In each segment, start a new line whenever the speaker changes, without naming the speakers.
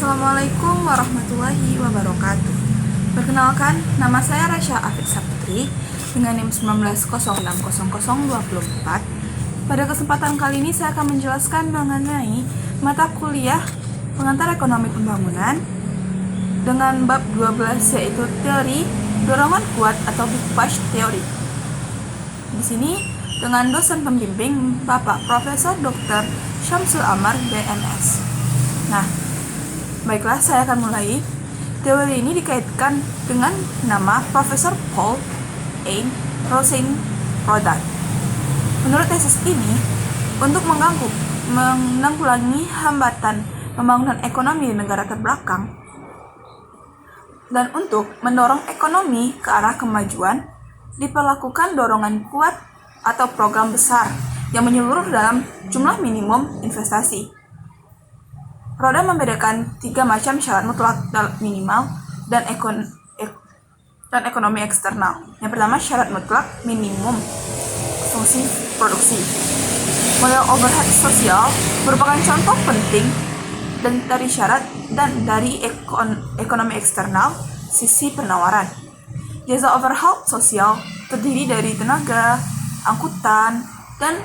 Assalamualaikum warahmatullahi wabarakatuh. Perkenalkan, nama saya Rasya Afif Saputri dengan NIM 19060024. Pada kesempatan kali ini saya akan menjelaskan mengenai mata kuliah pengantar ekonomi pembangunan dengan bab 12 yaitu teori dorongan kuat atau big push theory. Di sini dengan dosen pembimbing Bapak Profesor Dr. Syamsul Amar BMS. Nah, baiklah, saya akan mulai. Teori ini dikaitkan dengan nama Profesor Paul A. Rosenrodat. Menurut tesis ini, untuk menanggulangi hambatan pembangunan ekonomi di negara terbelakang dan untuk mendorong ekonomi ke arah kemajuan, diperlakukan dorongan kuat atau program besar yang menyeluruh dalam jumlah minimum investasi. Roda membedakan 3 macam syarat mutlak minimal dan ekonomi eksternal. Yang pertama, syarat mutlak minimum fungsi produksi. Model overhead sosial merupakan contoh penting dan dari syarat dan dari ekonomi eksternal sisi penawaran. Jasa overhead sosial terdiri dari tenaga, angkutan, dan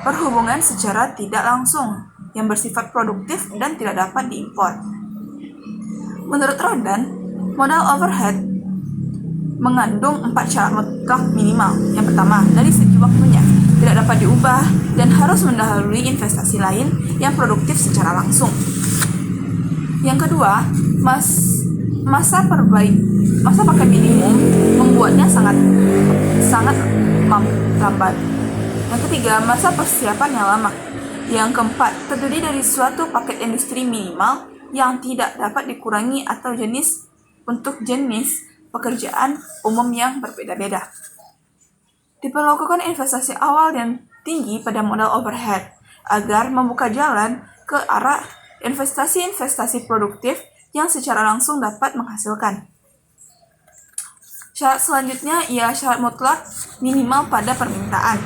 perhubungan secara tidak langsung yang bersifat produktif dan tidak dapat diimpor. Menurut Rodan, modal overhead mengandung 4 syarat mutlak minimal. Yang pertama, dari segi waktunya, tidak dapat diubah dan harus mendahului investasi lain yang produktif secara langsung. Yang kedua, masa pakai minimum membuatnya sangat lambat. Yang ketiga, masa persiapan yang lama. Yang keempat, terdiri dari suatu paket industri minimal yang tidak dapat dikurangi atau jenis pekerjaan umum yang berbeda-beda. Diperlakukan investasi awal yang tinggi pada modal overhead agar membuka jalan ke arah investasi-investasi produktif yang secara langsung dapat menghasilkan. Syarat selanjutnya ialah syarat mutlak minimal pada permintaan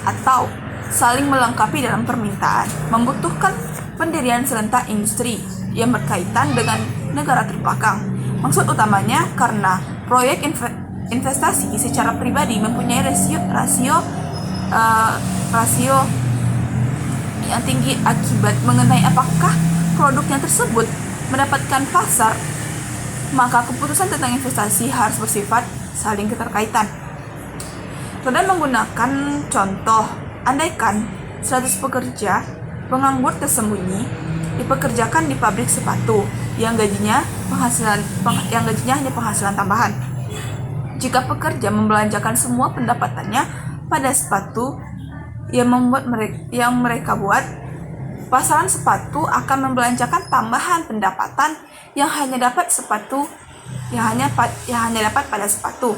atau saling melengkapi dalam permintaan, membutuhkan pendirian serentak industri yang berkaitan dengan negara terbelakang. Maksud utamanya karena proyek investasi secara pribadi mempunyai rasio yang tinggi akibat mengenai apakah produknya tersebut mendapatkan pasar, maka keputusan tentang investasi harus bersifat saling keterkaitan. Rodan menggunakan contoh, andaikan 100 pekerja penganggur tersembunyi dipekerjakan di pabrik sepatu yang gajinya hanya penghasilan tambahan. Jika pekerja membelanjakan semua pendapatannya pada sepatu yang mereka buat, pasaran sepatu akan membelanjakan tambahan pendapatan yang hanya dapat pada sepatu.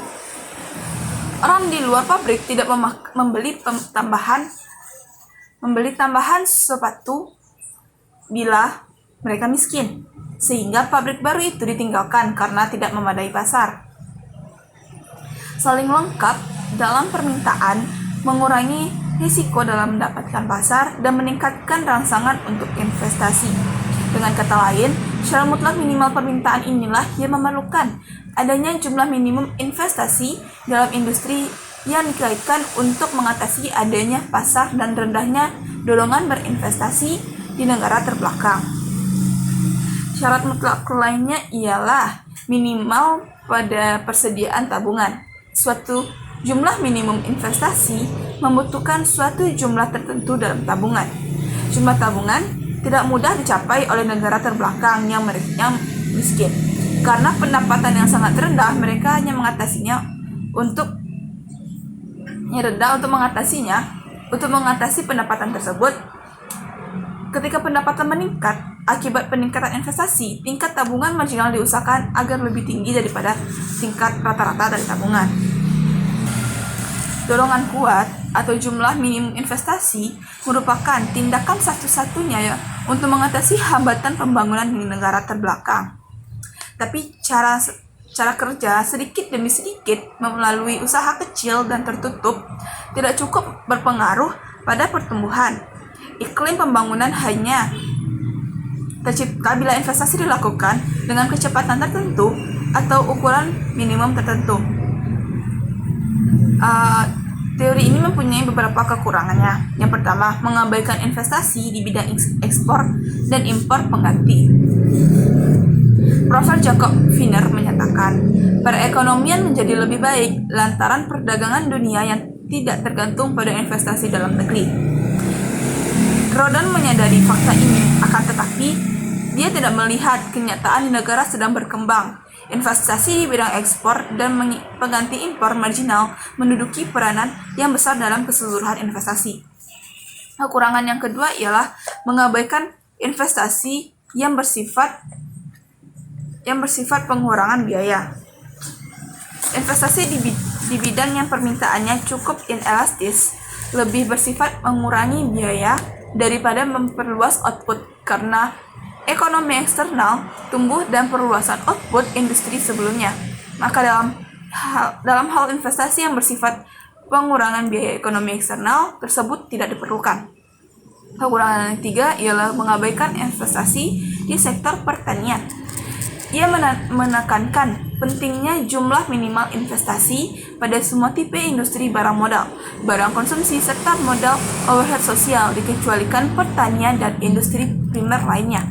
Orang di luar pabrik tidak membeli tambahan sepatu bila mereka miskin, sehingga pabrik baru itu ditinggalkan karena tidak memadai pasar. Saling lengkap dalam permintaan mengurangi risiko dalam mendapatkan pasar dan meningkatkan rangsangan untuk investasi. Dengan kata lain, syarat mutlak minimal permintaan inilah yang memerlukan adanya jumlah minimum investasi dalam industri yang dikaitkan untuk mengatasi adanya pasar dan rendahnya dorongan berinvestasi di negara terbelakang. Syarat mutlak lainnya ialah minimal pada persediaan tabungan. Suatu jumlah minimum investasi membutuhkan suatu jumlah tertentu dalam tabungan. Jumlah tabungan tidak mudah dicapai oleh negara terbelakang yang miskin. Karena pendapatan yang sangat rendah, mereka hanya untuk mengatasi pendapatan tersebut. Ketika pendapatan meningkat akibat peningkatan investasi, tingkat tabungan marginal diusahakan agar lebih tinggi daripada tingkat rata-rata dari tabungan. Dorongan kuat atau jumlah minimum investasi merupakan tindakan satu-satunya untuk mengatasi hambatan pembangunan di negara terbelakang. Tapi cara kerja sedikit demi sedikit melalui usaha kecil dan tertutup tidak cukup berpengaruh pada pertumbuhan. Iklim pembangunan hanya tercipta bila investasi dilakukan dengan kecepatan tertentu atau ukuran minimum tertentu. Teori ini mempunyai beberapa kekurangannya. Yang pertama, mengabaikan investasi di bidang ekspor dan impor pengganti. Profesor Jacob Wiener menyatakan, perekonomian menjadi lebih baik lantaran perdagangan dunia yang tidak tergantung pada investasi dalam negeri. Rodin menyadari fakta ini, akan tetapi dia tidak melihat kenyataan di negara sedang berkembang. Investasi di bidang ekspor dan pengganti impor marginal menduduki peranan yang besar dalam keseluruhan investasi. Kekurangan yang kedua ialah mengabaikan investasi yang bersifat pengurangan biaya. Investasi di bidang yang permintaannya cukup inelastis lebih bersifat mengurangi biaya daripada memperluas output karena ekonomi eksternal tumbuh dan perluasan output industri sebelumnya. Maka dalam hal investasi yang bersifat pengurangan biaya ekonomi eksternal tersebut tidak diperlukan. Kekurangan yang ketiga ialah mengabaikan investasi di sektor pertanian. Ia menekankan pentingnya jumlah minimal investasi pada semua tipe industri barang modal, barang konsumsi, serta modal overhead sosial dikecualikan pertanian dan industri primer lainnya.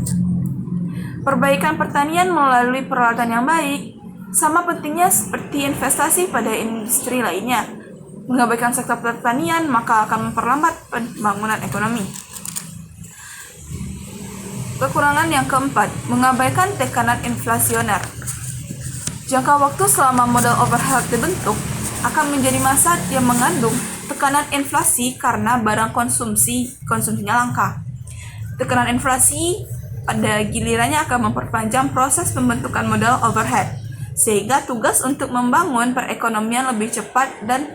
Perbaikan pertanian melalui peralatan yang baik sama pentingnya seperti investasi pada industri lainnya. Mengabaikan sektor pertanian maka akan memperlambat pembangunan ekonomi. Kekurangan yang keempat, mengabaikan tekanan inflasioner. Jangka waktu selama modal overhead dibentuk akan menjadi masa yang mengandung tekanan inflasi karena barang konsumsinya langka. Tekanan inflasi pada gilirannya akan memperpanjang proses pembentukan modal overhead, sehingga tugas untuk membangun perekonomian lebih cepat dan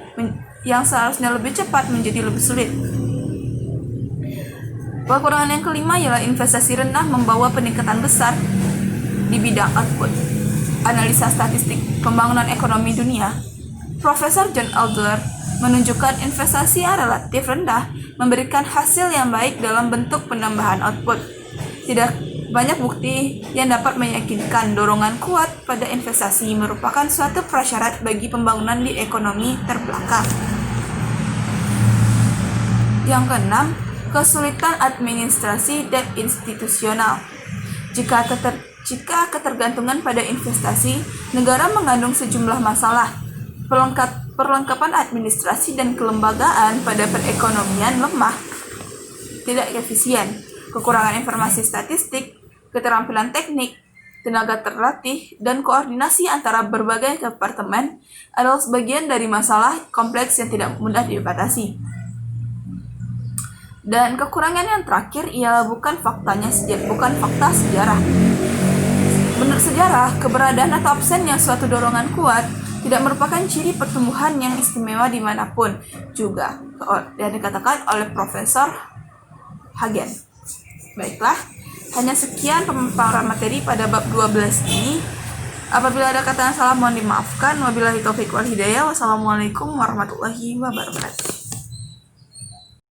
yang seharusnya lebih cepat menjadi lebih sulit. Kekurangan yang kelima ialah investasi rendah membawa peningkatan besar di bidang output. Analisa statistik pembangunan ekonomi dunia, Profesor John Adler menunjukkan investasi yang relatif rendah memberikan hasil yang baik dalam bentuk penambahan output. Tidak banyak bukti yang dapat meyakinkan dorongan kuat pada investasi merupakan suatu prasyarat bagi pembangunan di ekonomi terbelakang. Yang keenam, kesulitan administrasi dan institusional. Jika ketergantungan pada investasi, negara mengandung sejumlah masalah. Perlengkapan administrasi dan kelembagaan pada perekonomian lemah, tidak efisien. Kekurangan informasi statistik, keterampilan teknik, tenaga terlatih, dan koordinasi antara berbagai departemen adalah sebagian dari masalah kompleks yang tidak mudah diatasi. Dan kekurangan yang terakhir ialah bukan fakta sejarah. Menurut sejarah, keberadaan atau absennya suatu dorongan kuat tidak merupakan ciri pertumbuhan yang istimewa dimanapun juga, yang dikatakan oleh Profesor Hagen. Baiklah, hanya sekian pemaparan materi pada bab 12 ini. Apabila ada kata yang salah mohon dimaafkan. Wabillahi taufiq wal hidayah. Wassalamualaikum warahmatullahi wabarakatuh.